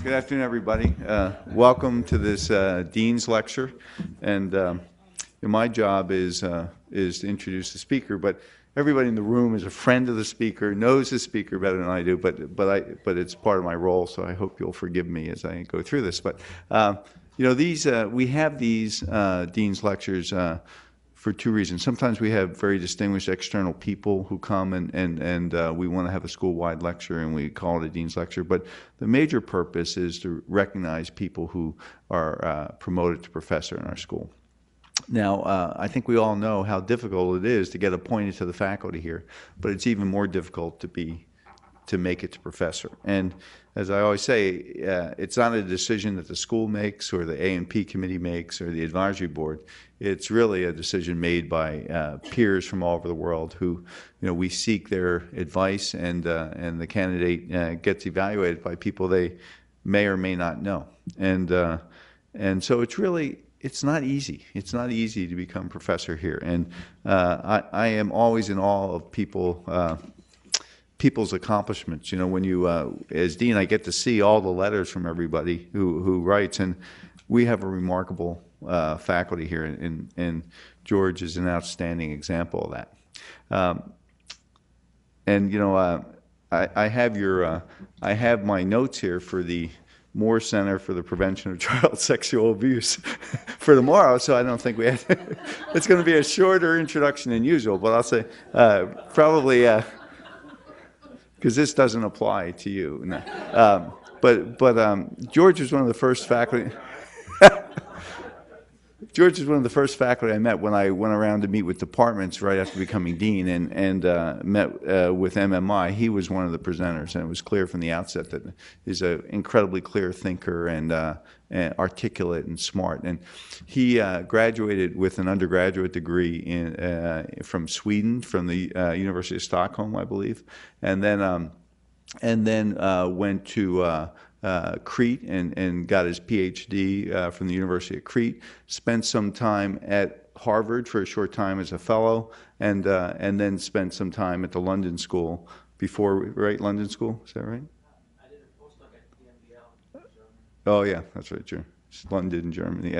Good afternoon, everybody. Welcome to this Dean's Lecture. And my job is to introduce the speaker, but everybody in the room is a friend of the speaker, knows the speaker better than I do, but it's part of my role, so I hope you'll forgive me as I go through this. But we have these Dean's Lectures for two reasons. Sometimes we have very distinguished external people who come and we want to have a school-wide lecture and we call it a Dean's Lecture. But the major purpose is to recognize people who are promoted to professor in our school. Now, I think we all know how difficult it is to get appointed to the faculty here, but it's even more difficult to make it to professor. And as I always say, it's not a decision that the school makes or the A&P committee makes or the advisory board. It's really a decision made by peers from all over the world who, we seek their advice, and the candidate gets evaluated by people they may or may not know. And so it's not easy. It's not easy to become professor here. And I am always in awe of people's accomplishments. When you, as dean, I get to see all the letters from everybody who writes, and we have a remarkable faculty here, and George is an outstanding example of that. I have my notes here for the Moore Center for the Prevention of Child Sexual Abuse for tomorrow, so I don't think we have it's going to be a shorter introduction than usual, but I'll say probably because this doesn't apply to you. No. But George was one of the first faculty. George is one of the first faculty I met when I went around to meet with departments right after becoming dean and met with MMI. He was one of the presenters, and it was clear from the outset that he's an incredibly clear thinker and articulate and smart. And he graduated with an undergraduate degree from Sweden, from the University of Stockholm, I believe, and then went to Crete and got his PhD from the University of Crete, spent some time at Harvard for a short time as a fellow, and then spent some time at the London School London School, is that right? I did a postdoc at PMBL in Germany. Oh yeah, that's right, sure. London, Germany.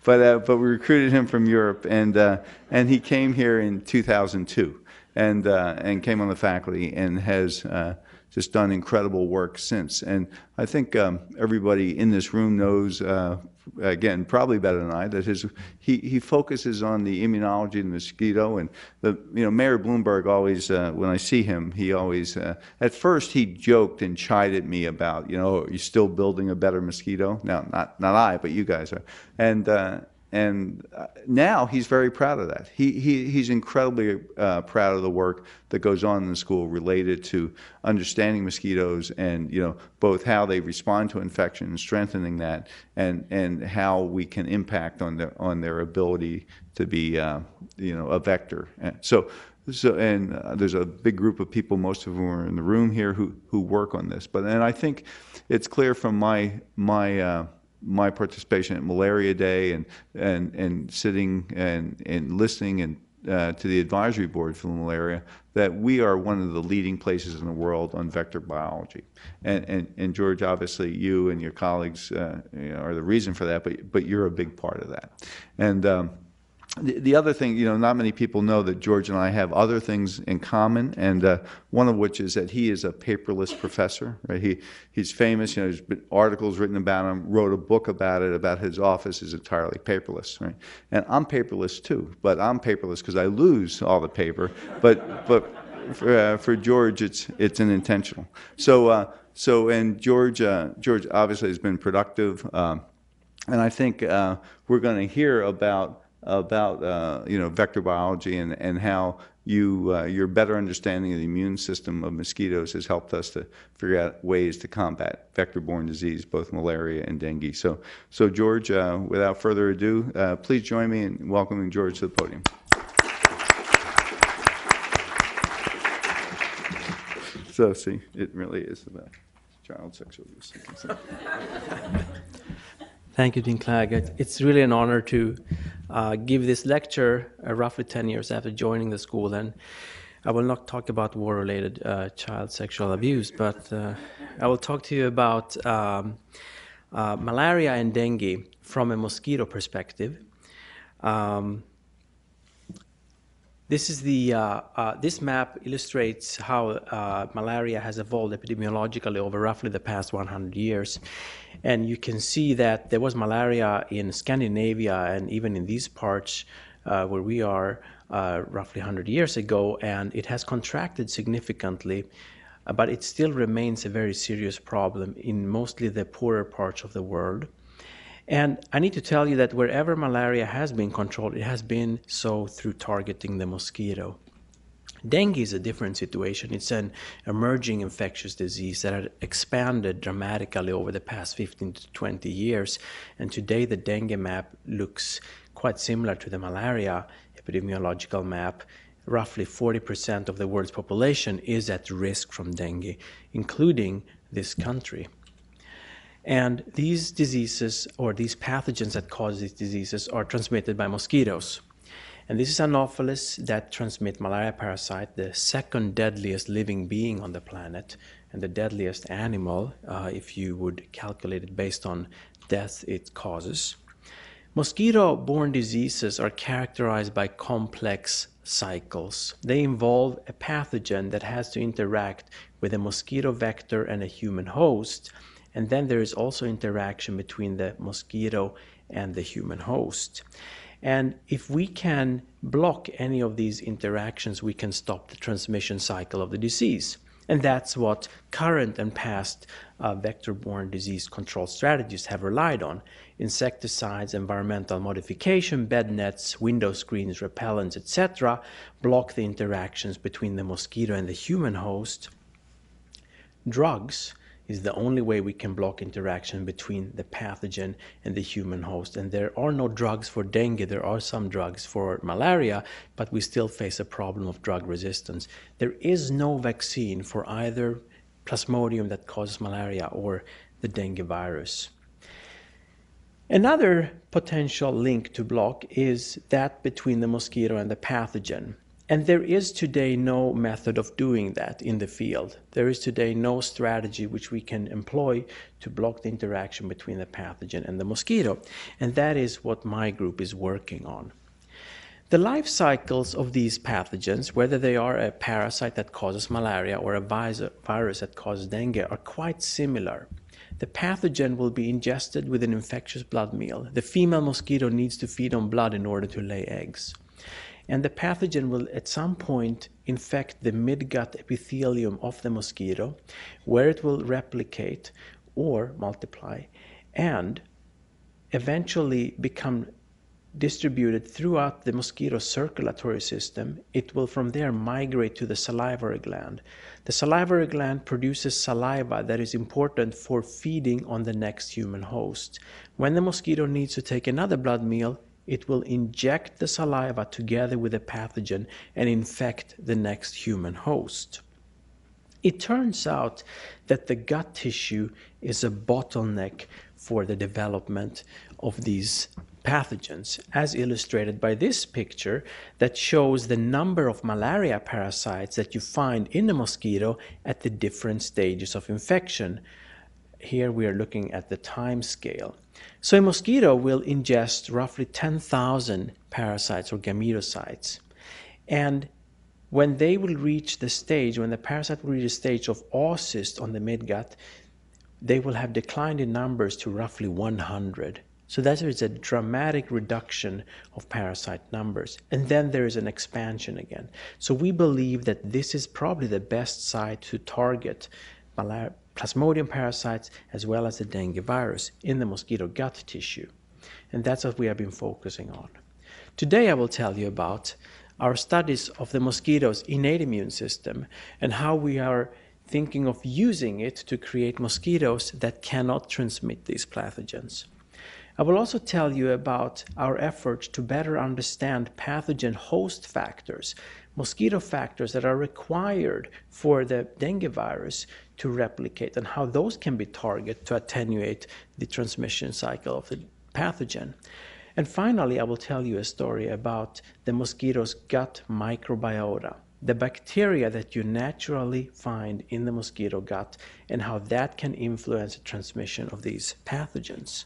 But we recruited him from Europe, and he came here in 2002, and came on the faculty and has just done incredible work since. And I think everybody in this room knows, again, probably better than I, that he focuses on the immunology of the mosquito. And Mayor Bloomberg always, when I see him, he always, at first he joked and chided me about, are you still building a better mosquito? No, not I, but you guys are. And now he's very proud of that. He's incredibly proud of the work that goes on in the school related to understanding mosquitoes and both how they respond to infection and strengthening that, and how we can impact on their ability to be a vector. So there's a big group of people, most of whom are in the room here, who work on this. And I think it's clear from my participation at Malaria Day and sitting and listening to the advisory board for malaria, that we are one of the leading places in the world on vector biology. And George, obviously you and your colleagues are the reason for that, but you're a big part of that. And the other thing, not many people know that George and I have other things in common, and one of which is that he is a paperless professor. Right? He's famous. There's been articles written about him. Wrote a book about it. About his office is entirely paperless. Right? And I'm paperless too, but I'm paperless because I lose all the paper. But for George, it's an intentional. And George obviously has been productive, and I think we're going to hear about vector biology and how your better understanding of the immune system of mosquitoes has helped us to figure out ways to combat vector-borne disease, both malaria and dengue. So George, without further ado, please join me in welcoming George to the podium. So see, it really is about child sexual abuse. Thank you, Dean Clegg. It's really an honor to give this lecture roughly 10 years after joining the school. And I will not talk about war-related child sexual abuse, but I will talk to you about malaria and dengue from a mosquito perspective. This map illustrates how malaria has evolved epidemiologically over roughly the past 100 years. And you can see that there was malaria in Scandinavia and even in these parts where we are roughly 100 years ago, and it has contracted significantly, but it still remains a very serious problem in mostly the poorer parts of the world. And I need to tell you that wherever malaria has been controlled, it has been so through targeting the mosquito. Dengue is a different situation. It's an emerging infectious disease that had expanded dramatically over the past 15 to 20 years. And today the dengue map looks quite similar to the malaria epidemiological map. Roughly 40% of the world's population is at risk from dengue, including this country. And these diseases, or these pathogens that cause these diseases, are transmitted by mosquitoes. And this is Anopheles that transmit malaria parasite, the second deadliest living being on the planet, and the deadliest animal, if you would calculate it based on death it causes. Mosquito-borne diseases are characterized by complex cycles. They involve a pathogen that has to interact with a mosquito vector and a human host. And then there is also interaction between the mosquito and the human host. And if we can block any of these interactions, we can stop the transmission cycle of the disease. And that's what current and past vector-borne disease control strategies have relied on. Insecticides, environmental modification, bed nets, window screens, repellents, etc. block the interactions between the mosquito and the human host. Drugs is the only way we can block interaction between the pathogen and the human host. And there are no drugs for dengue. There are some drugs for malaria, but we still face a problem of drug resistance. There is no vaccine for either Plasmodium that causes malaria or the dengue virus. Another potential link to block is that between the mosquito and the pathogen. And there is today no method of doing that in the field. There is today no strategy which we can employ to block the interaction between the pathogen and the mosquito. And that is what my group is working on. The life cycles of these pathogens, whether they are a parasite that causes malaria or a virus that causes dengue, are quite similar. The pathogen will be ingested with an infectious blood meal. The female mosquito needs to feed on blood in order to lay eggs. And the pathogen will at some point infect the midgut epithelium of the mosquito, where it will replicate or multiply and eventually become distributed throughout the mosquito's circulatory system. It will from there migrate to the salivary gland. The salivary gland produces saliva that is important for feeding on the next human host. When the mosquito needs to take another blood meal, it will inject the saliva together with the pathogen and infect the next human host. It turns out that the gut tissue is a bottleneck for the development of these pathogens, as illustrated by this picture that shows the number of malaria parasites that you find in the mosquito at the different stages of infection. Here we are looking at the time scale. So a mosquito will ingest roughly 10,000 parasites or gametocytes. And when they will reach the stage, when the parasite will reach the stage of oocyst on the midgut, they will have declined in numbers to roughly 100. So that is a dramatic reduction of parasite numbers. And then there is an expansion again. So we believe that this is probably the best site to target Plasmodium parasites as well as the dengue virus in the mosquito gut tissue. And that's what we have been focusing on. Today I will tell you about our studies of the mosquito's innate immune system and how we are thinking of using it to create mosquitoes that cannot transmit these pathogens. I will also tell you about our efforts to better understand pathogen host factors, mosquito factors that are required for the dengue virus to replicate, and how those can be targeted to attenuate the transmission cycle of the pathogen. And finally, I will tell you a story about the mosquito's gut microbiota. the bacteria that you naturally find in the mosquito gut and how that can influence the transmission of these pathogens.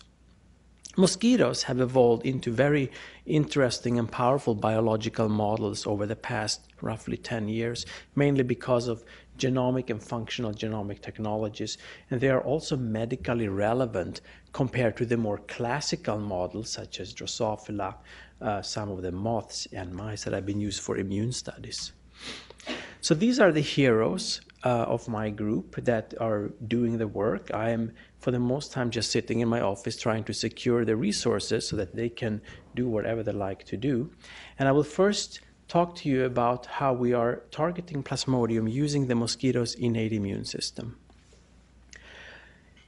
Mosquitoes have evolved into very interesting and powerful biological models over the past roughly 10 years, mainly because of genomic and functional genomic technologies, and they are also medically relevant compared to the more classical models such as Drosophila, some of the moths and mice that have been used for immune studies. So these are the heroes of my group that are doing the work. I am, for the most time, just sitting in my office trying to secure the resources so that they can do whatever they like to do. And I will first talk to you about how we are targeting Plasmodium using the mosquito's innate immune system.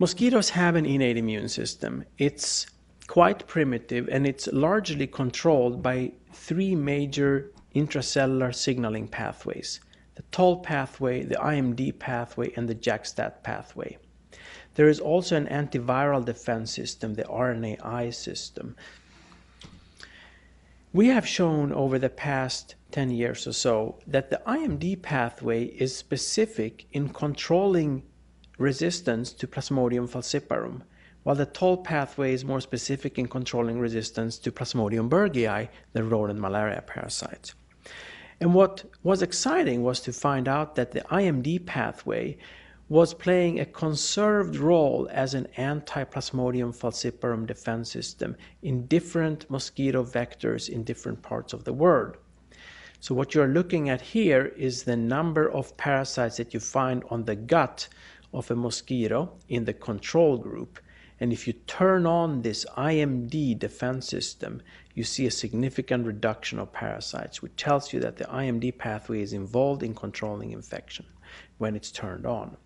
Mosquitoes have an innate immune system. It's quite primitive, and it's largely controlled by three major intracellular signaling pathways: the Toll pathway, the IMD pathway, and the JAK-STAT pathway. There is also an antiviral defense system, the RNAi system. We have shown over the past 10 years or so that the IMD pathway is specific in controlling resistance to Plasmodium falciparum, while the Toll pathway is more specific in controlling resistance to Plasmodium berghei, the rodent malaria parasite. And what was exciting was to find out that the IMD pathway was playing a conserved role as an anti-Plasmodium falciparum defense system in different mosquito vectors in different parts of the world. So what you're looking at here is the number of parasites that you find on the gut of a mosquito in the control group. And if you turn on this IMD defense system, you see a significant reduction of parasites, which tells you that the IMD pathway is involved in controlling infection when it's turned on.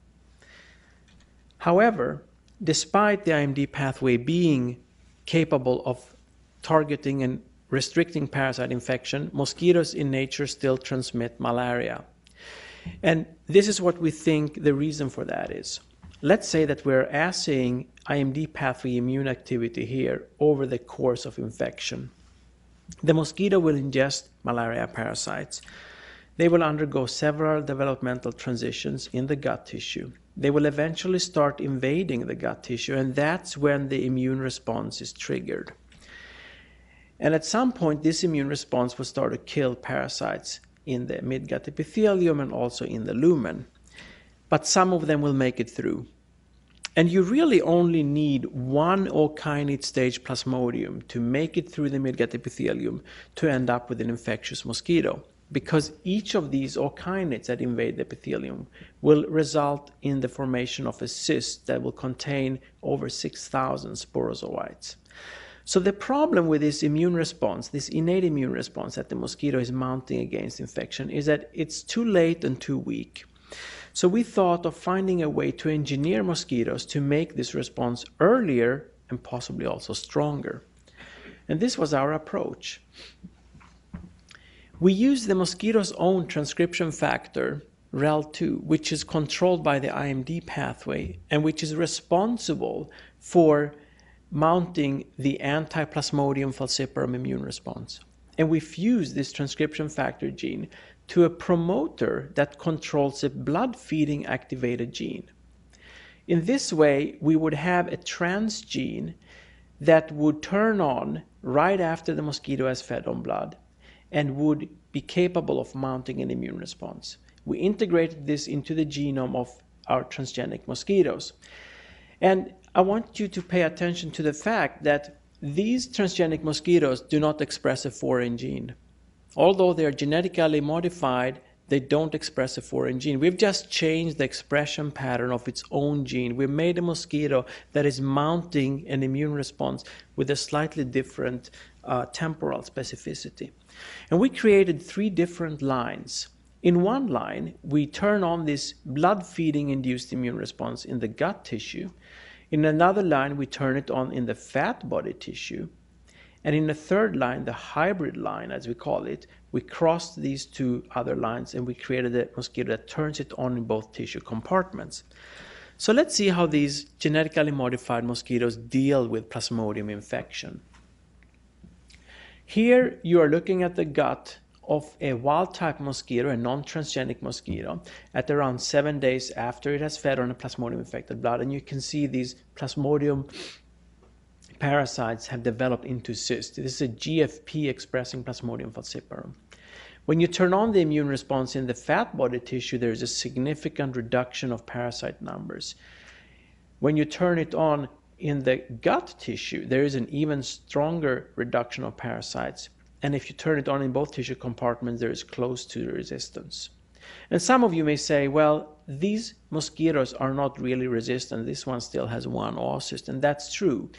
However, despite the IMD pathway being capable of targeting and restricting parasite infection, mosquitoes in nature still transmit malaria. And this is what we think the reason for that is. Let's say that we're assaying IMD pathway immune activity here over the course of infection. The mosquito will ingest malaria parasites. They will undergo several developmental transitions in the gut tissue. They will eventually start invading the gut tissue, and that's when the immune response is triggered. And at some point, this immune response will start to kill parasites in the midgut epithelium and also in the lumen. But some of them will make it through. And you really only need one O-kinase stage Plasmodium to make it through the midgut epithelium to end up with an infectious mosquito, because each of these O-kinases that invade the epithelium will result in the formation of a cyst that will contain over 6,000 sporozoites. So the problem with this immune response, this innate immune response that the mosquito is mounting against infection, is that it's too late and too weak. So we thought of finding a way to engineer mosquitoes to make this response earlier and possibly also stronger. And this was our approach. We used the mosquito's own transcription factor, REL2, which is controlled by the IMD pathway and which is responsible for mounting the anti-Plasmodium falciparum immune response. And we fused this transcription factor gene to a promoter that controls a blood-feeding activated gene. In this way, we would have a transgene that would turn on right after the mosquito has fed on blood and would be capable of mounting an immune response. We integrated this into the genome of our transgenic mosquitoes. And I want you to pay attention to the fact that these transgenic mosquitoes do not express a foreign gene. Although they are genetically modified, they don't express a foreign gene. We've just changed the expression pattern of its own gene. We made a mosquito that is mounting an immune response with a slightly different temporal specificity. And we created 3 different lines. In one line, we turn on this blood-feeding induced immune response in the gut tissue. In another line, we turn it on in the fat body tissue. And in the third line, the hybrid line, as we call it, we crossed these 2 other lines and we created a mosquito that turns it on in both tissue compartments. So let's see how these genetically modified mosquitoes deal with Plasmodium infection. Here you are looking at the gut of a wild-type mosquito, a non-transgenic mosquito, at around 7 days after it has fed on a Plasmodium-infected blood, and you can see these Plasmodium parasites have developed into cysts. This is a GFP-expressing Plasmodium falciparum. When you turn on the immune response in the fat body tissue, there is a significant reduction of parasite numbers. When you turn it on in the gut tissue, there is an even stronger reduction of parasites. And if you turn it on in both tissue compartments, there is close to resistance. And some of you may say, well, these mosquitoes are not really resistant. This one still has one oocyst, and that's true.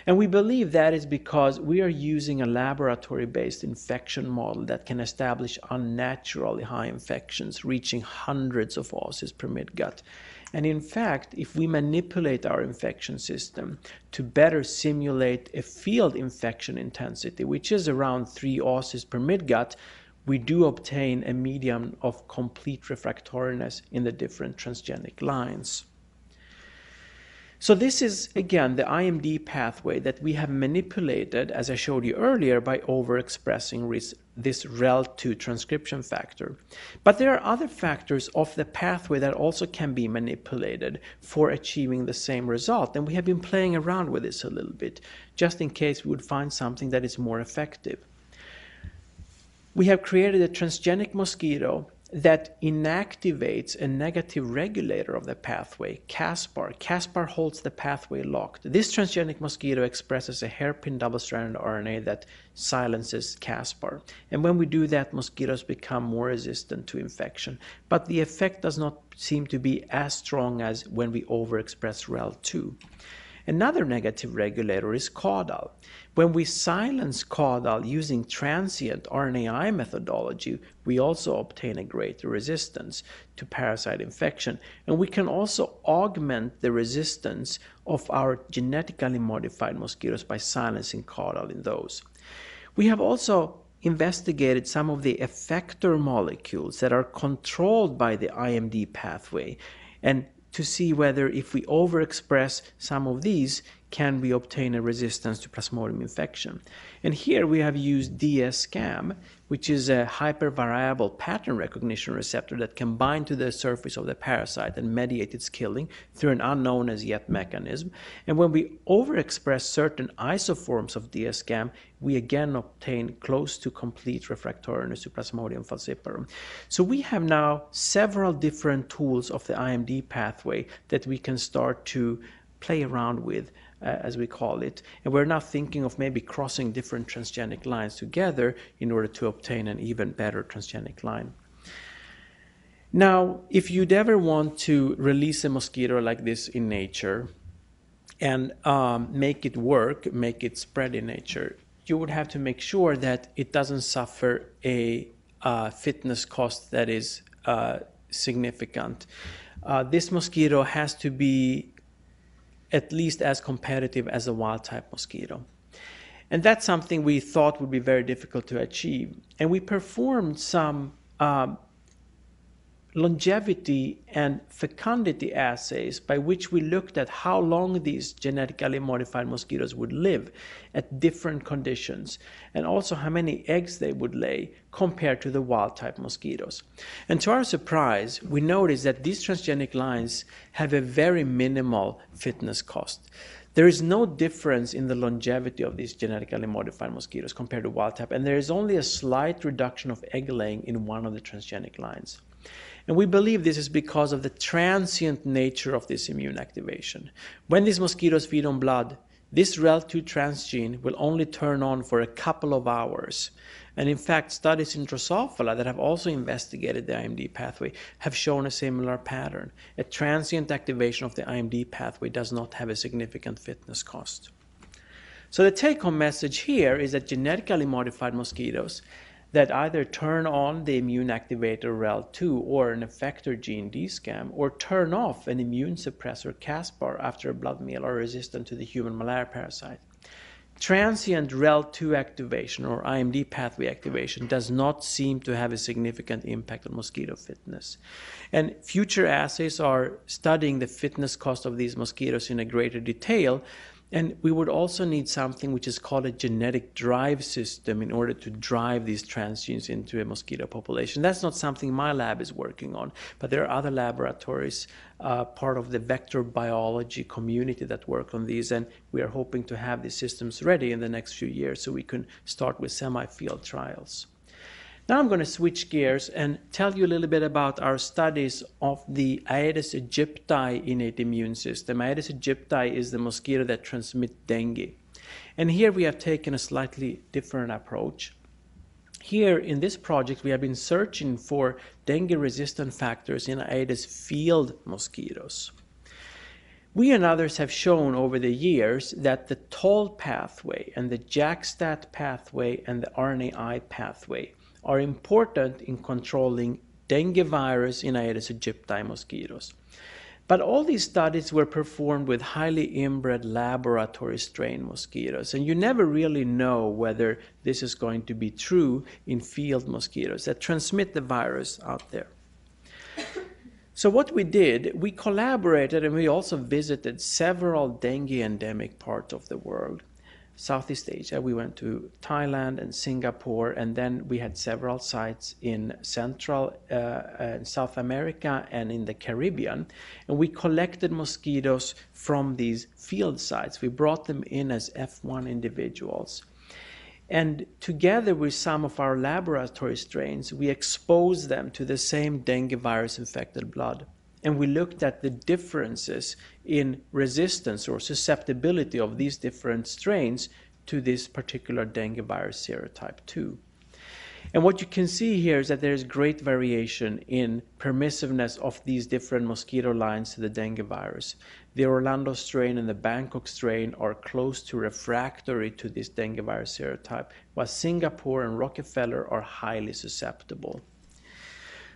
And we believe that is because we are using a laboratory-based infection model that can establish unnaturally high infections, reaching hundreds of oocysts per midgut. And in fact, if we manipulate our infection system to better simulate a field infection intensity, which is around 3 oocysts per midgut, we do obtain a medium of complete refractoriness in the different transgenic lines. So this is, again, the IMD pathway that we have manipulated, as I showed you earlier, by overexpressing this REL2 transcription factor. But there are other factors of the pathway that also can be manipulated for achieving the same result. And we have been playing around with this a little bit, just in case we would find something that is more effective. We have created a transgenic mosquito that inactivates a negative regulator of the pathway, Caspar. Caspar holds the pathway locked. This transgenic mosquito expresses a hairpin double-stranded RNA that silences Caspar. And when we do that, mosquitoes become more resistant to infection. But the effect does not seem to be as strong as when we overexpress REL2. Another negative regulator is caudal. When we silence caudal using transient RNAi methodology, we also obtain a greater resistance to parasite infection. And we can also augment the resistance of our genetically modified mosquitoes by silencing caudal in those. We have also investigated some of the effector molecules that are controlled by the IMD pathway, and to see whether if we overexpress some of these, can we obtain a resistance to Plasmodium infection. And here we have used dsCAM, which is a hypervariable pattern recognition receptor that can bind to the surface of the parasite and mediate its killing through an unknown as yet mechanism. And when we overexpress certain isoforms of dsCAM, we again obtain close to complete refractoriness to Plasmodium falciparum. So we have now several different tools of the IMD pathway that we can start to play around with, as we call it. And we're now thinking of maybe crossing different transgenic lines together in order to obtain an even better transgenic line. Now, if you'd ever want to release a mosquito like this in nature and make it work, make it spread in nature, you would have to make sure that it doesn't suffer a fitness cost that is significant. This mosquito has to be at least as competitive as a wild-type mosquito. And that's something we thought would be very difficult to achieve. And we performed some longevity and fecundity assays by which we looked at how long these genetically modified mosquitoes would live at different conditions, and also how many eggs they would lay compared to the wild-type mosquitoes. And to our surprise, we noticed that these transgenic lines have a very minimal fitness cost. There is no difference in the longevity of these genetically modified mosquitoes compared to wild-type, and there is only a slight reduction of egg laying in one of the transgenic lines. And we believe this is because of the transient nature of this immune activation. When these mosquitoes feed on blood, this REL2 transgene will only turn on for a couple of hours. And in fact, studies in Drosophila that have also investigated the IMD pathway have shown a similar pattern. A transient activation of the IMD pathway does not have a significant fitness cost. So the take-home message here is that genetically modified mosquitoes that either turn on the immune activator REL2 or an effector gene dsCAM, or turn off an immune suppressor Caspar after a blood meal, are resistant to the human malaria parasite. Transient REL2 activation or IMD pathway activation does not seem to have a significant impact on mosquito fitness. And future assays are studying the fitness cost of these mosquitoes in a greater detail. And we would also need something which is called a genetic drive system in order to drive these transgenes into a mosquito population. That's not something my lab is working on, but there are other laboratories, part of the vector biology community that work on these, and we are hoping to have these systems ready in the next few years so we can start with semi-field trials. Now I'm going to switch gears and tell you a little bit about our studies of the Aedes aegypti innate immune system. Aedes aegypti is the mosquito that transmits dengue. And here we have taken a slightly different approach. Here in this project we have been searching for dengue-resistant factors in Aedes field mosquitoes. We and others have shown over the years that the TOL pathway and the JAK-STAT pathway and the RNAi pathway are important in controlling dengue virus in Aedes aegypti mosquitoes. But all these studies were performed with highly inbred laboratory strain mosquitoes, and you never really know whether this is going to be true in field mosquitoes that transmit the virus out there. So what we did, we collaborated and we also visited several dengue endemic parts of the world. Southeast Asia, we went to Thailand and Singapore, and then we had several sites in Central and South America and in the Caribbean. And we collected mosquitoes from these field sites. We brought them in as F1 individuals. And together with some of our laboratory strains, we exposed them to the same dengue virus infected blood. And we looked at the differences in resistance or susceptibility of these different strains to this particular dengue virus serotype 2. And what you can see here is that there is great variation in permissiveness of these different mosquito lines to the dengue virus. The Orlando strain and the Bangkok strain are close to refractory to this dengue virus serotype, while Singapore and Rockefeller are highly susceptible.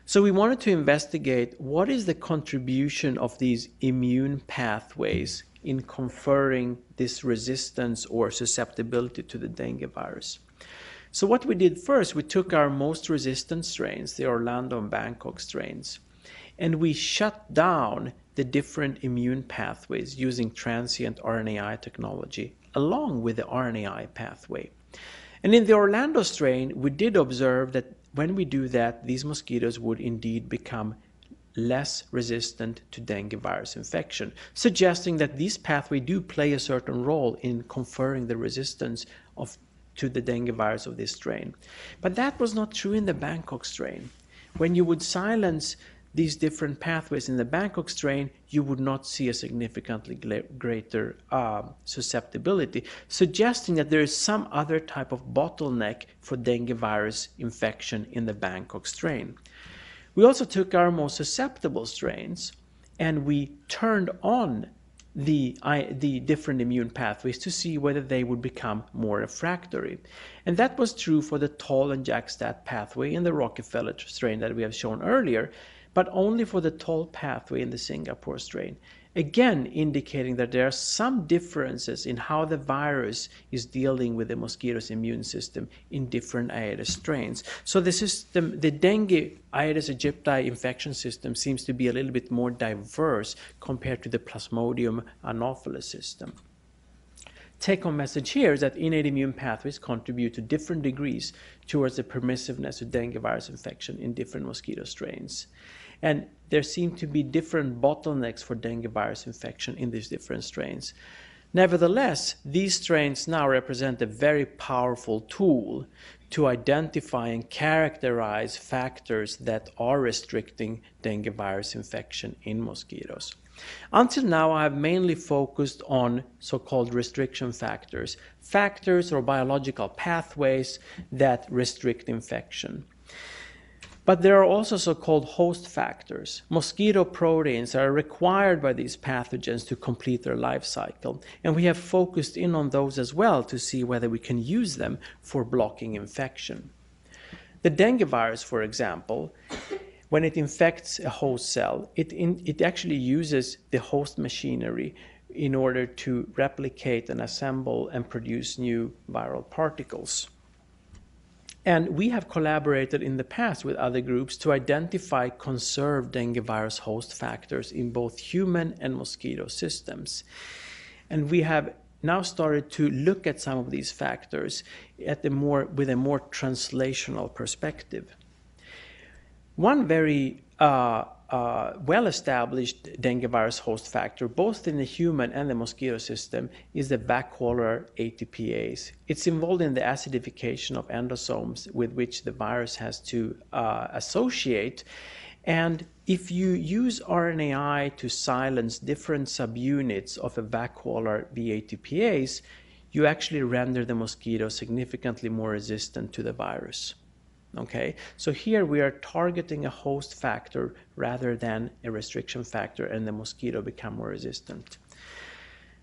So we wanted to investigate what is the contribution of these immune pathways in conferring this resistance or susceptibility to the dengue virus. So what we did first, we took our most resistant strains, the Orlando and Bangkok strains, and we shut down the different immune pathways using transient RNAi technology along with the RNAi pathway. And in the Orlando strain, we did observe that when we do that, these mosquitoes would indeed become less resistant to dengue virus infection, suggesting that these pathways do play a certain role in conferring the resistance to the dengue virus of this strain. But that was not true in the Bangkok strain. When you would silence these different pathways in the Bangkok strain, you would not see a significantly greater susceptibility, suggesting that there is some other type of bottleneck for dengue virus infection in the Bangkok strain. We also took our most susceptible strains and we turned on the different immune pathways to see whether they would become more refractory. And that was true for the TOL and JAK-STAT pathway in the Rockefeller strain that we have shown earlier, but only for the TOL pathway in the Singapore strain, again indicating that there are some differences in how the virus is dealing with the mosquito's immune system in different Aedes strains. So the dengue Aedes aegypti infection system seems to be a little bit more diverse compared to the Plasmodium anopheles system. Take-home message here is that innate immune pathways contribute to different degrees towards the permissiveness of dengue virus infection in different mosquito strains. And there seem to be different bottlenecks for dengue virus infection in these different strains. Nevertheless, these strains now represent a very powerful tool to identify and characterize factors that are restricting dengue virus infection in mosquitoes. Until now, I have mainly focused on so-called restriction factors, factors or biological pathways that restrict infection. But there are also so-called host factors. Mosquito proteins are required by these pathogens to complete their life cycle, and we have focused in on those as well to see whether we can use them for blocking infection. The dengue virus, for example, when it infects a host cell, it actually uses the host machinery in order to replicate and assemble and produce new viral particles. And we have collaborated in the past with other groups to identify conserved dengue virus host factors in both human and mosquito systems. And we have now started to look at some of these factors with a more translational perspective. One very well-established dengue virus host factor, both in the human and the mosquito system, is the backwaller ATPase. It's involved in the acidification of endosomes with which the virus has to associate. And if you use RNAi to silence different subunits of a backwaller BATPase, you actually render the mosquito significantly more resistant to the virus. Okay, so here we are targeting a host factor rather than a restriction factor, and the mosquito become more resistant.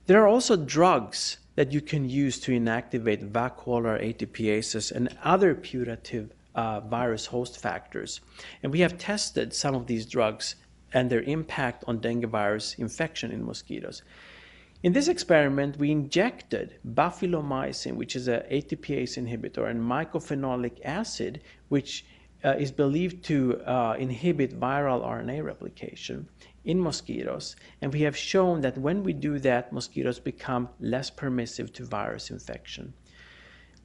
There are also drugs that you can use to inactivate backwaller ATPases and other putative virus host factors. And we have tested some of these drugs and their impact on dengue virus infection in mosquitoes. In this experiment, we injected bafilomycin, which is an ATPase inhibitor, and mycophenolic acid, which is believed to inhibit viral RNA replication in mosquitoes. And we have shown that when we do that, mosquitoes become less permissive to virus infection.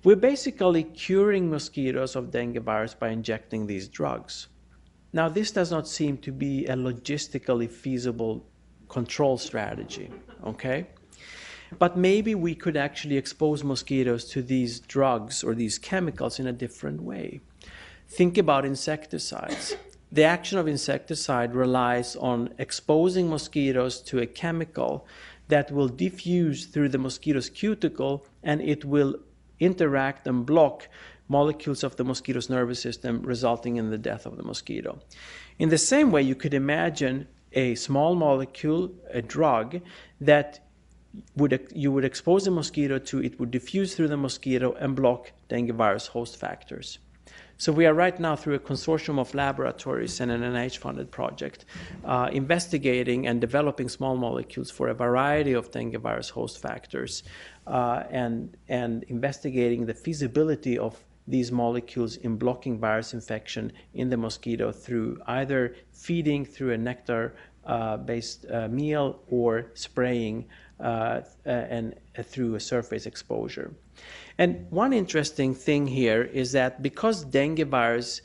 We're basically curing mosquitoes of dengue virus by injecting these drugs. Now, this does not seem to be a logistically feasible control strategy, okay? But maybe we could actually expose mosquitoes to these drugs or these chemicals in a different way. Think about insecticides. The action of insecticide relies on exposing mosquitoes to a chemical that will diffuse through the mosquito's cuticle, and it will interact and block molecules of the mosquito's nervous system, resulting in the death of the mosquito. In the same way, you could imagine a small molecule, a drug, that you would expose a mosquito to, it would diffuse through the mosquito and block dengue virus host factors. So we are right now, through a consortium of laboratories and an NIH-funded project, investigating and developing small molecules for a variety of dengue virus host factors, and investigating the feasibility of these molecules in blocking virus infection in the mosquito through either feeding through a nectar-based meal or spraying and through a surface exposure. And one interesting thing here is that because dengue virus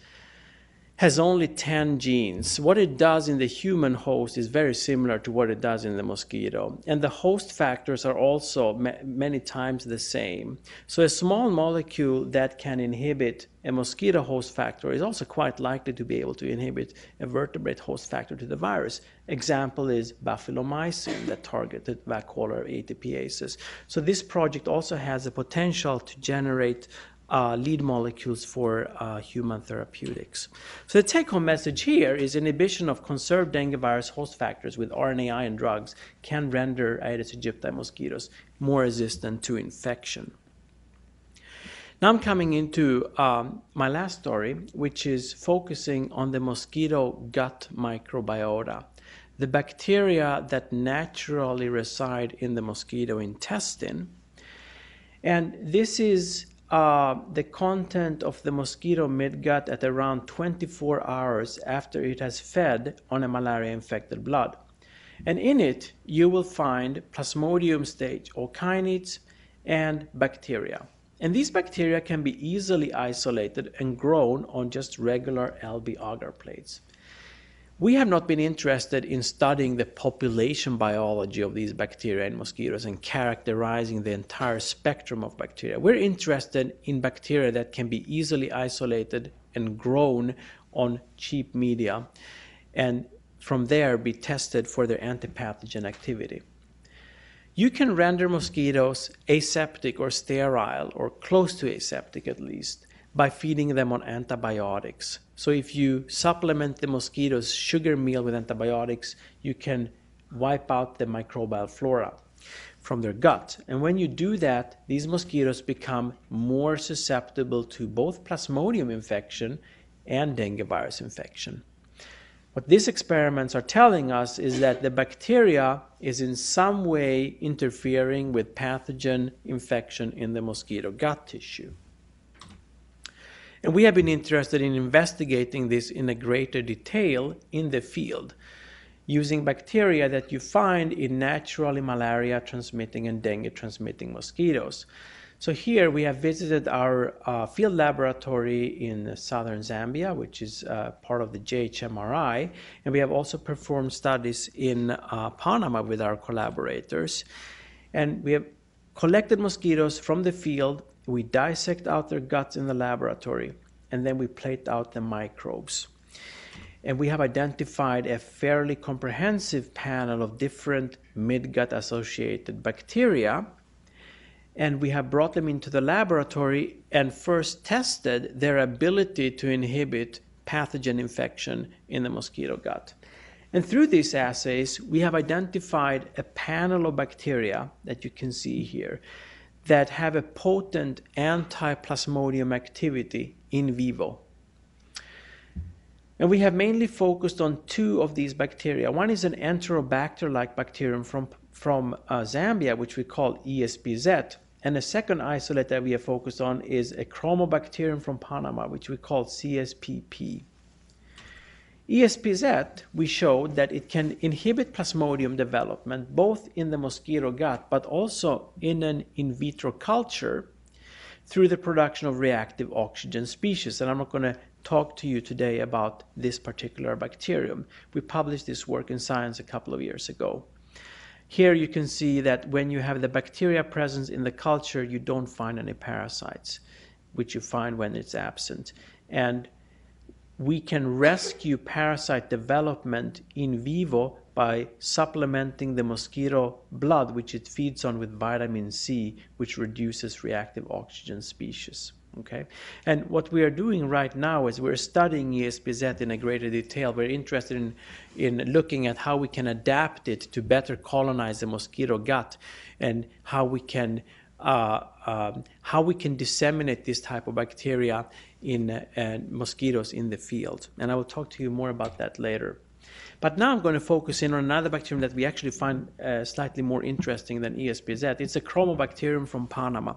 has only 10 genes, what it does in the human host is very similar to what it does in the mosquito. And the host factors are also many times the same. So a small molecule that can inhibit a mosquito host factor is also quite likely to be able to inhibit a vertebrate host factor to the virus. Example is bafilomycin that targeted backwaller ATPases. So this project also has the potential to generate lead molecules for human therapeutics. So the take-home message here is inhibition of conserved dengue virus host factors with RNAi and drugs can render Aedes aegypti mosquitoes more resistant to infection. Now I'm coming into my last story, which is focusing on the mosquito gut microbiota, the bacteria that naturally reside in the mosquito intestine. And this is the content of the mosquito midgut at around 24 hours after it has fed on a malaria-infected blood. And in it, you will find Plasmodium stage okinates and bacteria. And these bacteria can be easily isolated and grown on just regular LB agar plates. We have not been interested in studying the population biology of these bacteria in mosquitoes and characterizing the entire spectrum of bacteria. We're interested in bacteria that can be easily isolated and grown on cheap media, and from there be tested for their antipathogen activity. You can render mosquitoes aseptic or sterile, or close to aseptic at least, by feeding them on antibiotics. So if you supplement the mosquitoes' sugar meal with antibiotics, you can wipe out the microbial flora from their gut. And when you do that, these mosquitoes become more susceptible to both Plasmodium infection and dengue virus infection. What these experiments are telling us is that the bacteria is in some way interfering with pathogen infection in the mosquito gut tissue. And we have been interested in investigating this in a greater detail in the field. using bacteria that you find in naturally malaria-transmitting and dengue-transmitting mosquitoes. So here we have visited our field laboratory in southern Zambia, which is part of the JHMRI, and we have also performed studies in Panama with our collaborators. And we have collected mosquitoes from the field, we dissect out their guts in the laboratory, and then we plate out the microbes. And we have identified a fairly comprehensive panel of different midgut associated bacteria. And we have brought them into the laboratory and first tested their ability to inhibit pathogen infection in the mosquito gut. And through these assays, we have identified a panel of bacteria that you can see here that have a potent anti-plasmodium activity in vivo. And we have mainly focused on two of these bacteria. One is an Enterobacter-like bacterium from Zambia, which we call ESPZ. And the second isolate that we have focused on is a Chromobacterium from Panama, which we call CSPP. ESPZ, we showed that it can inhibit plasmodium development both in the mosquito gut but also in an in vitro culture through the production of reactive oxygen species. And I'm not going to talk to you today about this particular bacterium. We published this work in Science a couple of years ago. Here you can see that when you have the bacteria presence in the culture, you don't find any parasites, which you find when it's absent. And we can rescue parasite development in vivo by supplementing the mosquito blood, which it feeds on, with vitamin C, which reduces reactive oxygen species. Okay, and what we are doing right now is we're studying ESPZ in a greater detail. We're interested in looking at how we can adapt it to better colonize the mosquito gut, and how we can disseminate this type of bacteria in mosquitoes in the field. And I will talk to you more about that later. But now I'm going to focus in on another bacterium that we actually find slightly more interesting than ESPZ. It's a Chromobacterium from Panama.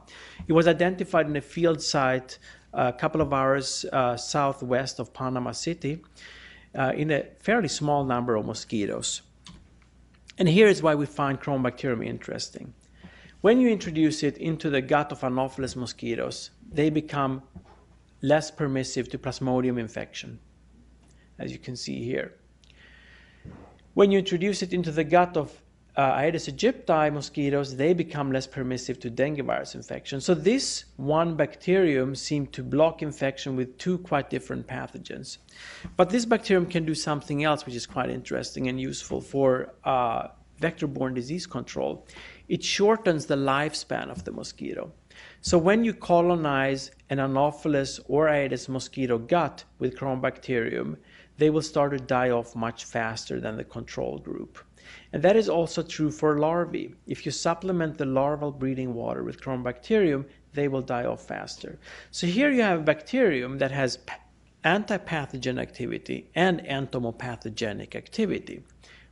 It was identified in a field site a couple of hours southwest of Panama City in a fairly small number of mosquitoes. And here is why we find Chromobacterium interesting. When you introduce it into the gut of Anopheles mosquitoes, they become less permissive to Plasmodium infection, as you can see here. When you introduce it into the gut of Aedes aegypti mosquitoes, they become less permissive to dengue virus infection. So this one bacterium seemed to block infection with two quite different pathogens. But this bacterium can do something else which is quite interesting and useful for vector-borne disease control. It shortens the lifespan of the mosquito. So when you colonize an Anopheles or Aedes mosquito gut with Chromobacterium, they will start to die off much faster than the control group. And that is also true for larvae. If you supplement the larval breeding water with Chromobacterium, they will die off faster. So here you have a bacterium that has antipathogen activity and entomopathogenic activity,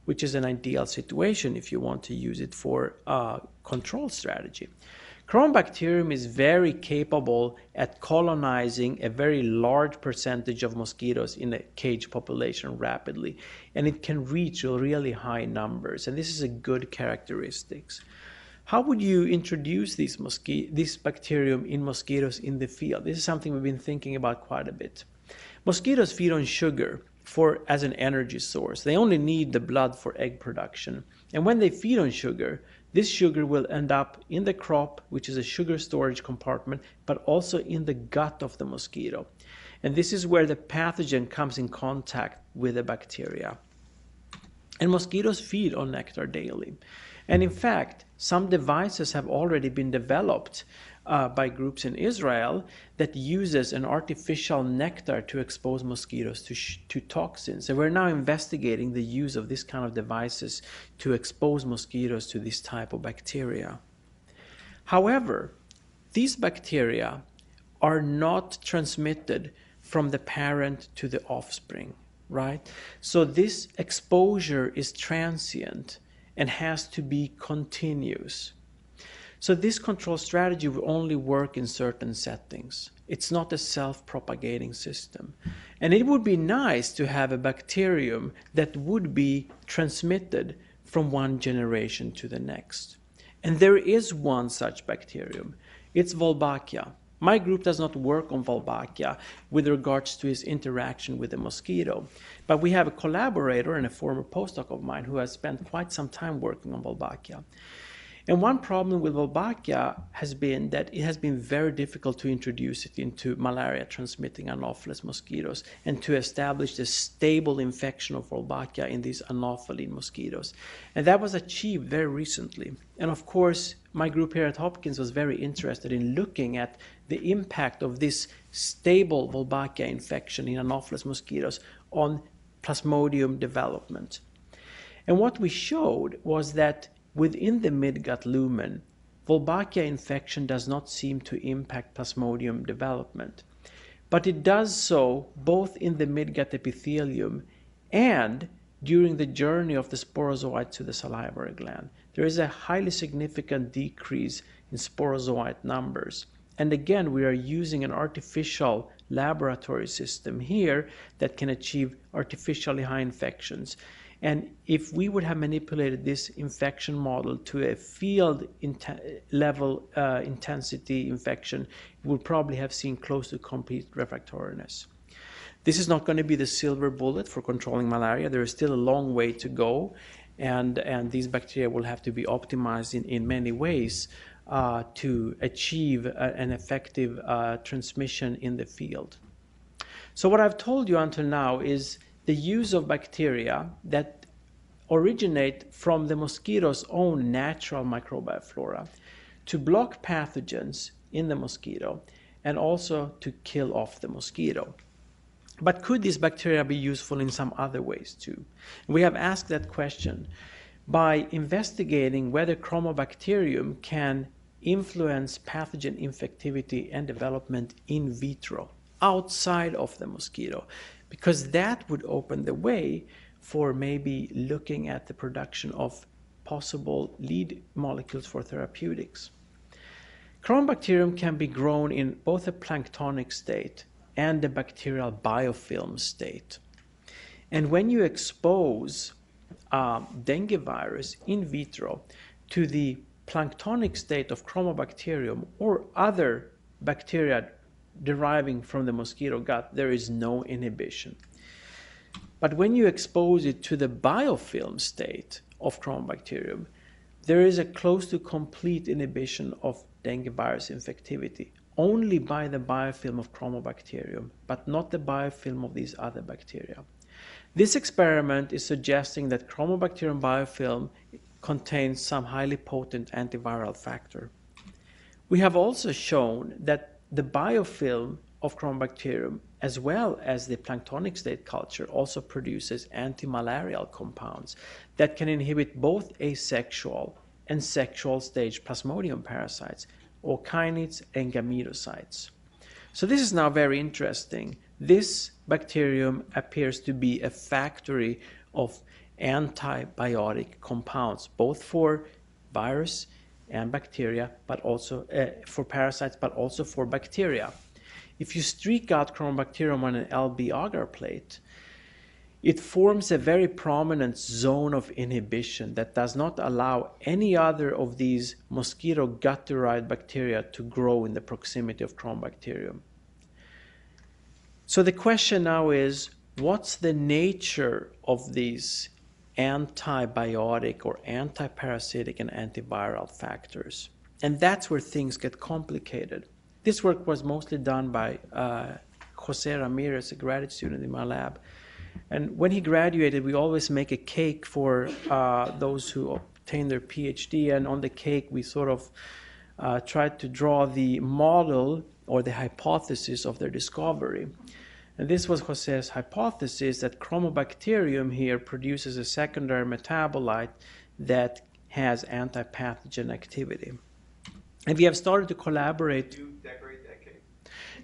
which is an ideal situation if you want to use it for a control strategy. Chromobacterium is very capable at colonizing a very large percentage of mosquitoes in a cage population rapidly, and it can reach really high numbers, and this is a good characteristics. How would you introduce this bacterium in mosquitoes in the field? This is something we've been thinking about quite a bit. Mosquitoes feed on sugar as an energy source. They only need the blood for egg production, and when they feed on sugar, this sugar will end up in the crop, which is a sugar storage compartment, but also in the gut of the mosquito. And this is where the pathogen comes in contact with the bacteria. And mosquitoes feed on nectar daily. And in fact, some devices have already been developed by groups in Israel that uses an artificial nectar to expose mosquitoes to toxins. And we're now investigating the use of this kind of devices to expose mosquitoes to this type of bacteria. However, these bacteria are not transmitted from the parent to the offspring, right? So this exposure is transient and has to be continuous. So this control strategy will only work in certain settings. It's not a self-propagating system. And it would be nice to have a bacterium that would be transmitted from one generation to the next. And there is one such bacterium. It's Wolbachia. My group does not work on Wolbachia with regards to its interaction with the mosquito. But we have a collaborator and a former postdoc of mine who has spent quite some time working on Wolbachia. And one problem with Wolbachia has been that it has been very difficult to introduce it into malaria-transmitting Anopheles mosquitoes and to establish the stable infection of Wolbachia in these Anopheline mosquitoes. And that was achieved very recently. And of course, my group here at Hopkins was very interested in looking at the impact of this stable Wolbachia infection in Anopheles mosquitoes on Plasmodium development. And what we showed was that within the midgut lumen, Wolbachia infection does not seem to impact Plasmodium development. But it does so both in the midgut epithelium and during the journey of the sporozoite to the salivary gland. There is a highly significant decrease in sporozoite numbers. And again, we are using an artificial laboratory system here that can achieve artificially high infections. And if we would have manipulated this infection model to a field level intensity infection, we would probably have seen close to complete refractoriness. This is not going to be the silver bullet for controlling malaria. There is still a long way to go, and these bacteria will have to be optimized in many ways to achieve an effective transmission in the field. So what I've told you until now is the use of bacteria that originate from the mosquito's own natural microbial flora to block pathogens in the mosquito and also to kill off the mosquito. But could these bacteria be useful in some other ways too? We have asked that question by investigating whether Chromobacterium can influence pathogen infectivity and development in vitro, outside of the mosquito, because that would open the way for maybe looking at the production of possible lead molecules for therapeutics. Chromobacterium can be grown in both a planktonic state and a bacterial biofilm state. And when you expose dengue virus in vitro to the planktonic state of Chromobacterium or other bacteria deriving from the mosquito gut, there is no inhibition. But when you expose it to the biofilm state of Chromobacterium, there is a close to complete inhibition of dengue virus infectivity, only by the biofilm of Chromobacterium, but not the biofilm of these other bacteria. This experiment is suggesting that Chromobacterium biofilm contains some highly potent antiviral factor. We have also shown that the biofilm of Chromobacterium, as well as the planktonic state culture, also produces antimalarial compounds that can inhibit both asexual and sexual stage Plasmodium parasites, okinids and gametocytes. So this is now very interesting. This bacterium appears to be a factory of antibiotic compounds, both for virus and bacteria, but also for parasites, but also for bacteria. If you streak out Chromobacterium on an LB agar plate, it forms a very prominent zone of inhibition that does not allow any other of these mosquito gut-derived bacteria to grow in the proximity of Chromobacterium. So the question now is, what's the nature of these antibiotic or antiparasitic and antiviral factors? And that's where things get complicated. This work was mostly done by Jose Ramirez, a graduate student in my lab. And when he graduated, we always make a cake for those who obtain their PhD. And on the cake, we sort of tried to draw the model or the hypothesis of their discovery. And this was Jose's hypothesis that Chromobacterium here produces a secondary metabolite that has antipathogen activity. And we have started to collaborate. Did you decorate that cake?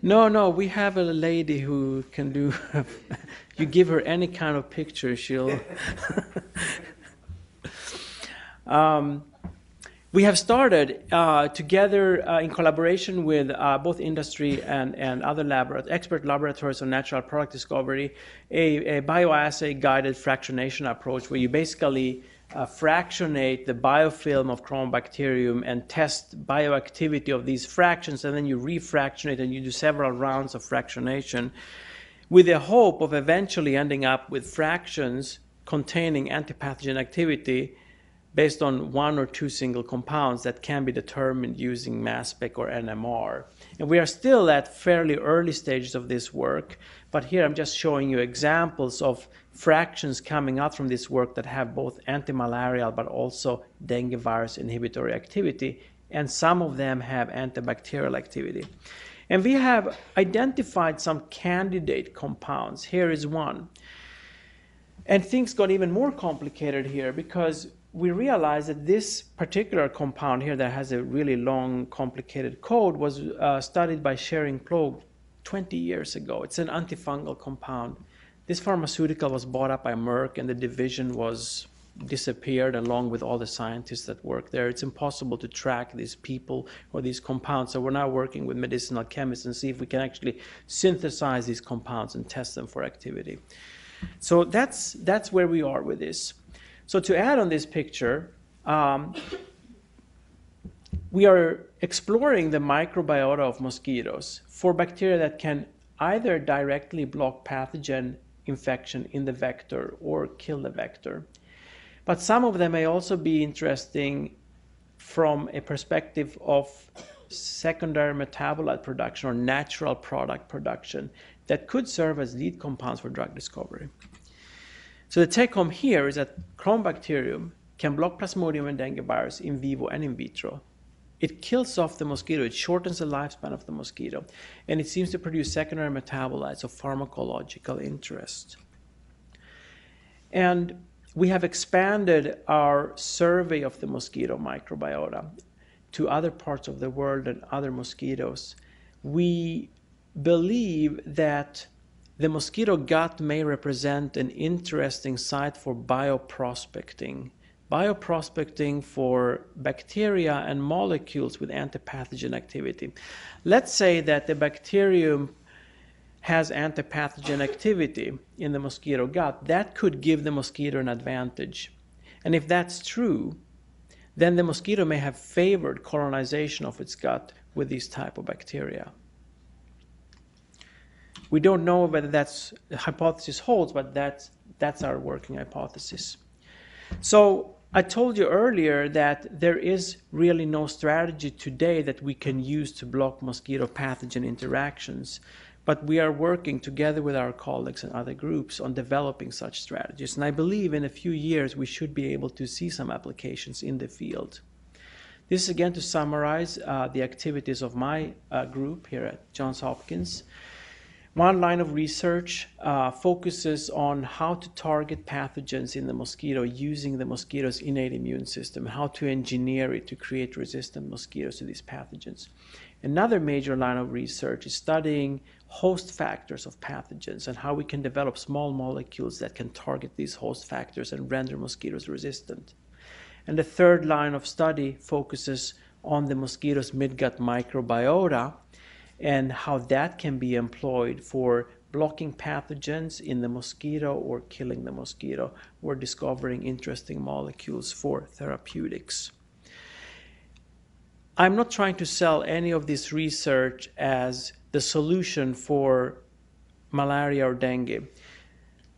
No, we have a lady who can do, you give her any kind of picture, she'll. We have started together in collaboration with both industry and other expert laboratories on natural product discovery, a bioassay guided fractionation approach where you basically fractionate the biofilm of Chromobacterium and test bioactivity of these fractions, and then you refractionate and you do several rounds of fractionation with the hope of eventually ending up with fractions containing antipathogen activity based on one or two single compounds that can be determined using mass spec or NMR. And we are still at fairly early stages of this work, but here I'm just showing you examples of fractions coming out from this work that have both antimalarial but also dengue virus inhibitory activity, and some of them have antibacterial activity. And we have identified some candidate compounds. Here is one. And things got even more complicated here because we realized that this particular compound here that has a really long, complicated code was studied by Schering Plough 20 years ago. It's an antifungal compound. This pharmaceutical was bought up by Merck, and the division was disappeared along with all the scientists that work there. It's impossible to track these people or these compounds. So we're now working with medicinal chemists and see if we can actually synthesize these compounds and test them for activity. So that's where we are with this. So to add on this picture, we are exploring the microbiota of mosquitoes for bacteria that can either directly block pathogen infection in the vector or kill the vector. But some of them may also be interesting from a perspective of secondary metabolite production or natural product production that could serve as lead compounds for drug discovery. So the take home here is that Chromobacterium can block Plasmodium and dengue virus in vivo and in vitro. It kills off the mosquito, it shortens the lifespan of the mosquito, and it seems to produce secondary metabolites of pharmacological interest. And we have expanded our survey of the mosquito microbiota to other parts of the world and other mosquitoes. We believe that the mosquito gut may represent an interesting site for bioprospecting for bacteria and molecules with antipathogen activity. Let's say that the bacterium has antipathogen activity in the mosquito gut. That could give the mosquito an advantage. And if that's true, then the mosquito may have favored colonization of its gut with these type of bacteria. We don't know whether that's the hypothesis holds, but that's our working hypothesis. So I told you earlier that there is really no strategy today that we can use to block mosquito pathogen interactions, but we are working together with our colleagues and other groups on developing such strategies. And I believe in a few years we should be able to see some applications in the field. This is again to summarize the activities of my group here at Johns Hopkins. One line of research focuses on how to target pathogens in the mosquito using the mosquito's innate immune system, how to engineer it to create resistant mosquitoes to these pathogens. Another major line of research is studying host factors of pathogens and how we can develop small molecules that can target these host factors and render mosquitoes resistant. And the third line of study focuses on the mosquito's midgut microbiota and how that can be employed for blocking pathogens in the mosquito or killing the mosquito or discovering interesting molecules for therapeutics. I'm not trying to sell any of this research as the solution for malaria or dengue.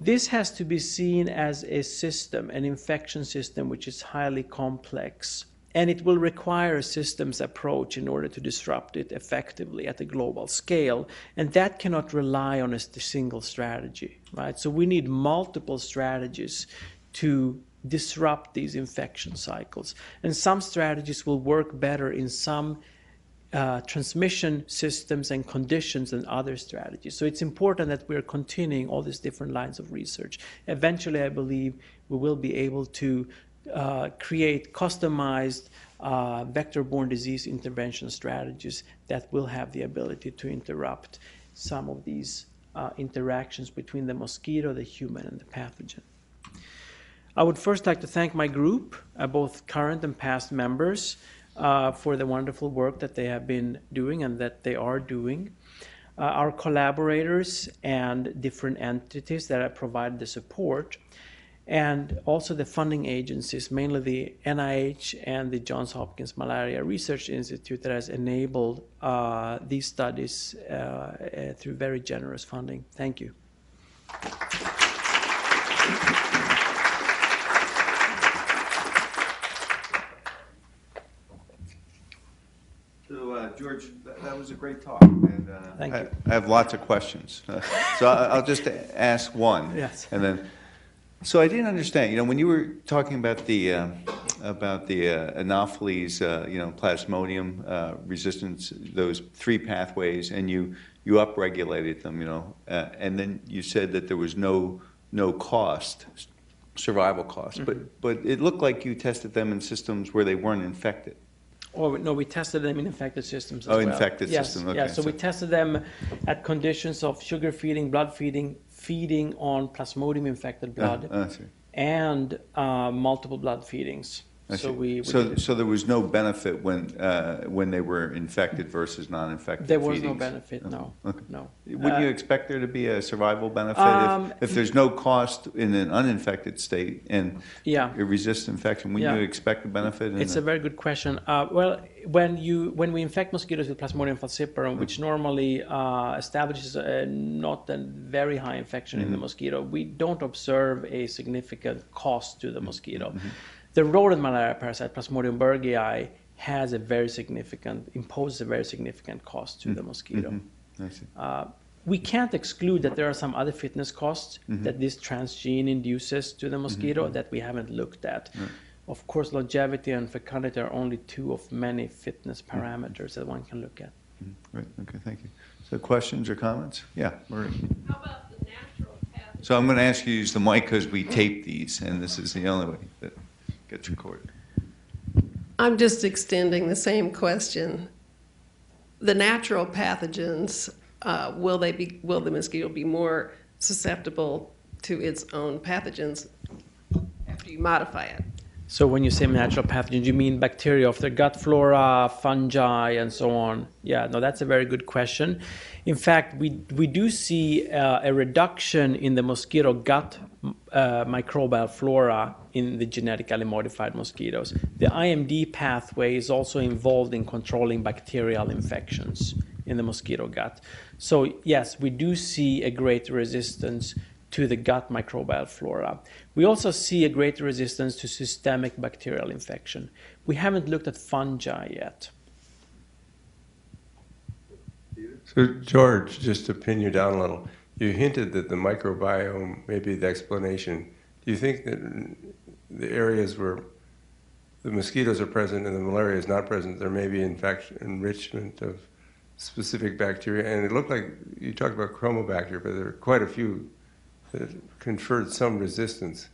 This has to be seen as a system, an infection system which is highly complex. And it will require a systems approach in order to disrupt it effectively at a global scale. And that cannot rely on a single strategy, right? So we need multiple strategies to disrupt these infection cycles. And some strategies will work better in some transmission systems and conditions than other strategies. So it's important that we're continuing all these different lines of research. Eventually, I believe we will be able to create customized vector-borne disease intervention strategies that will have the ability to interrupt some of these interactions between the mosquito, the human, and the pathogen. I would first like to thank my group, both current and past members, for the wonderful work that they have been doing and that they are doing. Our collaborators and different entities that have provided the support, and also the funding agencies, mainly the NIH and the Johns Hopkins Malaria Research Institute, that has enabled these studies through very generous funding. Thank you. So, George, that was a great talk. And, Thank you. I have lots of questions. So I'll just ask one. Yes. And then, so I didn't understand, when you were talking about the Anopheles, Plasmodium resistance, those 3 pathways, and you upregulated them, and then you said that there was no cost, survival cost, but it looked like you tested them in systems where they weren't infected. Oh, no, we tested them in infected systems as well. Oh, infected systems, okay. Yeah, so we tested them at conditions of sugar feeding, blood feeding, feeding on Plasmodium-infected blood, and multiple blood feedings. So there was no benefit when they were infected versus non-infected There was feedings. no benefit, no. Okay. No. Wouldn't you expect there to be a survival benefit if there's no cost in an uninfected state and it resists infection? Wouldn't you expect a benefit? It's a very good question. Well, when we infect mosquitoes with Plasmodium falciparum, which normally establishes not a very high infection in the mosquito, we don't observe a significant cost to the mosquito. The rodent malaria parasite, Plasmodium berghei, imposes a very significant cost to the mosquito. I see. We can't exclude that there are some other fitness costs that this transgene induces to the mosquito that we haven't looked at. Of course, longevity and fecundity are only 2 of many fitness parameters that one can look at. Great. Okay, thank you. So questions or comments? Yeah, Marie. How about the natural pathogen? So I'm going to ask you to use the mic because we tape these, and this is the only way that gets recorded. I'm just extending the same question. The natural pathogens, will the mosquito be more susceptible to its own pathogens after you modify it? So when you say natural pathogens, you mean bacteria of their gut flora, fungi, and so on? Yeah, no, that's a very good question. In fact, we do see a reduction in the mosquito gut microbial flora in the genetically modified mosquitoes. The IMD pathway is also involved in controlling bacterial infections in the mosquito gut. So yes, we do see a great resistance to the gut microbial flora. We also see a great resistance to systemic bacterial infection. We haven't looked at fungi yet. So George, just to pin you down a little, you hinted that the microbiome may be the explanation. Do you think that the areas where the mosquitoes are present and the malaria is not present, there may be in fact enrichment of specific bacteria? And it looked like you talked about chromobacter, but there are quite a few that conferred some resistance.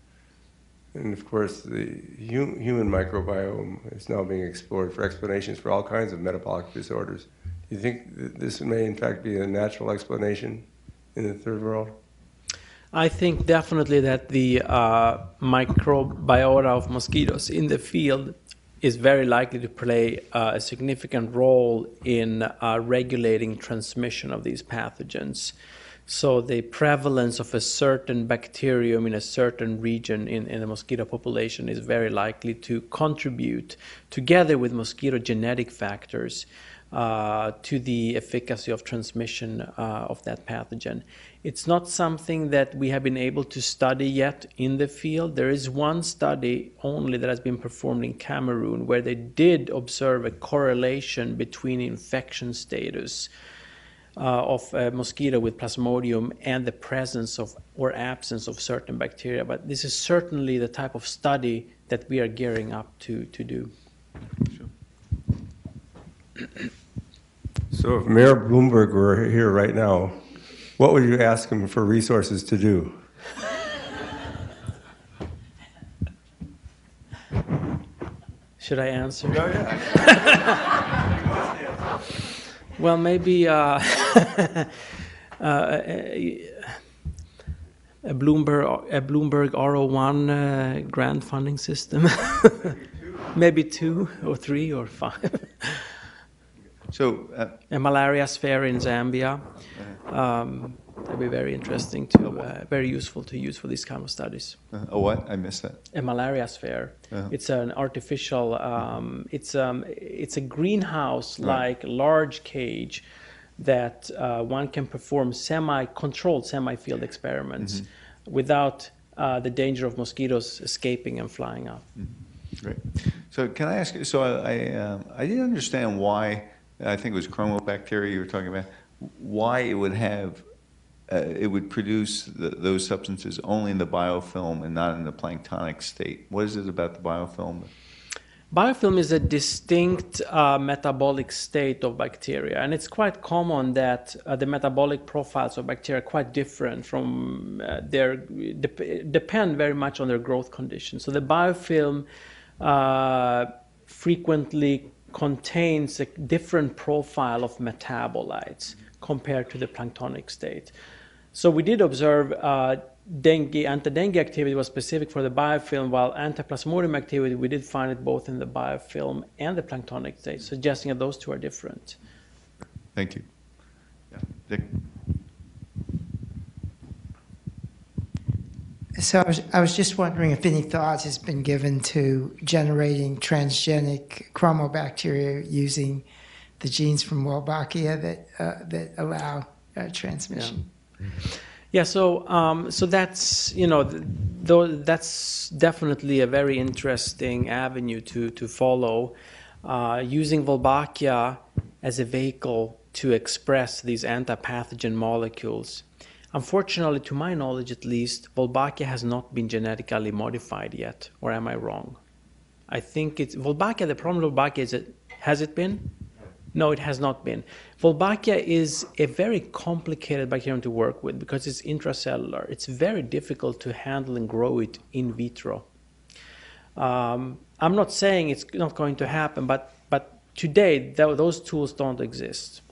And of course, the human microbiome is now being explored for explanations for all kinds of metabolic disorders. Do you think that this may in fact be a natural explanation in the third world? I think definitely that the microbiota of mosquitoes in the field is very likely to play a significant role in regulating transmission of these pathogens. So the prevalence of a certain bacterium in a certain region in the mosquito population is very likely to contribute, together with mosquito genetic factors, to the efficacy of transmission of that pathogen. It's not something that we have been able to study yet in the field. There is one study only that has been performed in Cameroon where they did observe a correlation between infection status of a mosquito with Plasmodium and the presence of or absence of certain bacteria. But this is certainly the type of study that we are gearing up to do. Sure. So if Mayor Bloomberg were here right now, what would you ask him for resources to do? Should I answer? Oh, yeah. Well, maybe Bloomberg R01 grant funding system. Maybe 2 or 3 or 5. So, A malaria sphere in Zambia. That'd be very interesting to, very useful to use for these kind of studies. a what? I missed that. A malaria sphere. It's an artificial. It's a greenhouse-like large cage that one can perform semi-controlled, semi-field experiments without the danger of mosquitoes escaping and flying up. Great. So can I ask you? So I didn't understand why. I think it was chromobacteria you were talking about. Why it would have. It would produce those substances only in the biofilm and not in the planktonic state. What is it about the biofilm? Biofilm is a distinct metabolic state of bacteria, and it's quite common that the metabolic profiles of bacteria are quite different from depend very much on their growth conditions. So the biofilm frequently contains a different profile of metabolites compared to the planktonic state. So we did observe anti-dengue activity was specific for the biofilm, while antiplasmodium activity, we did find it both in the biofilm and the planktonic state, suggesting that those two are different. Thank you. Yeah. Dick? So I was just wondering if any thought has been given to generating transgenic chromobacteria using the genes from Wolbachia that allow transmission. Yeah, so that's that's definitely a very interesting avenue to follow, using Wolbachia as a vehicle to express these antipathogen molecules. Unfortunately, to my knowledge at least, Wolbachia has not been genetically modified yet, or am I wrong? I think it's Wolbachia. The problem with Wolbachia is has it been? No, it has not been. Wolbachia is a very complicated bacterium to work with because it's intracellular. It's very difficult to handle and grow it in vitro. I'm not saying it's not going to happen, but today those tools don't exist.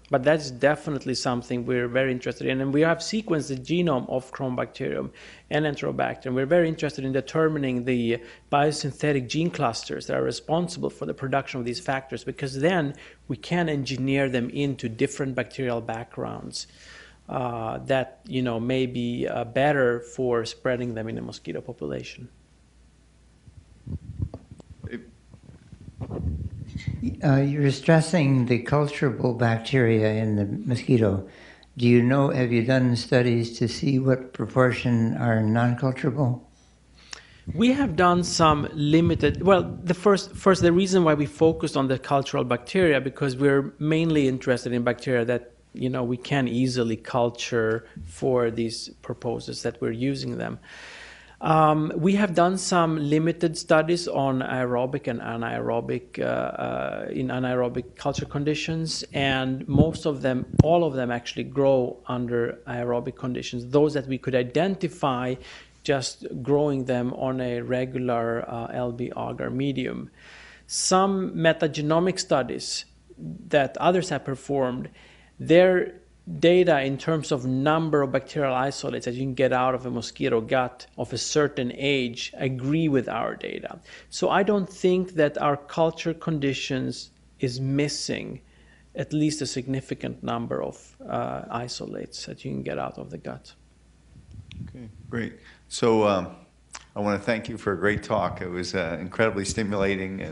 But that's definitely something we're very interested in. And we have sequenced the genome of Chromobacterium and Enterobacterium. We're very interested in determining the biosynthetic gene clusters that are responsible for the production of these factors, because then we can engineer them into different bacterial backgrounds that may be better for spreading them in a mosquito population. You're stressing the culturable bacteria in the mosquito. Do you know, have you done studies to see what proportion are non-culturable? We have done some limited, the reason why we focused on the cultural bacteria, because we're mainly interested in bacteria that, we can easily culture for these purposes that we're using them. We have done some limited studies on aerobic and anaerobic in anaerobic culture conditions, and all of them actually grow under aerobic conditions. Those that we could identify just growing them on a regular LB agar medium. Some metagenomic studies that others have performed, their data in terms of number of bacterial isolates that you can get out of a mosquito gut of a certain age agree with our data. So I don't think that our culture conditions is missing at least a significant number of isolates that you can get out of the gut. Okay, great. So I want to thank you for a great talk. It was incredibly stimulating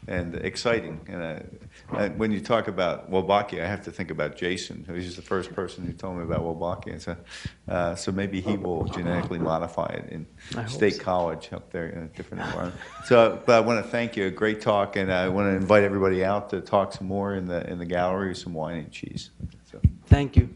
and exciting. And when you talk about Wolbachia, I have to think about Jason, who is the first person who told me about Wolbachia. So maybe he will genetically modify it in State College up there in a different environment. But I want to thank you. A great talk, and I want to invite everybody out to talk some more in the gallery with some wine and cheese. So. Thank you.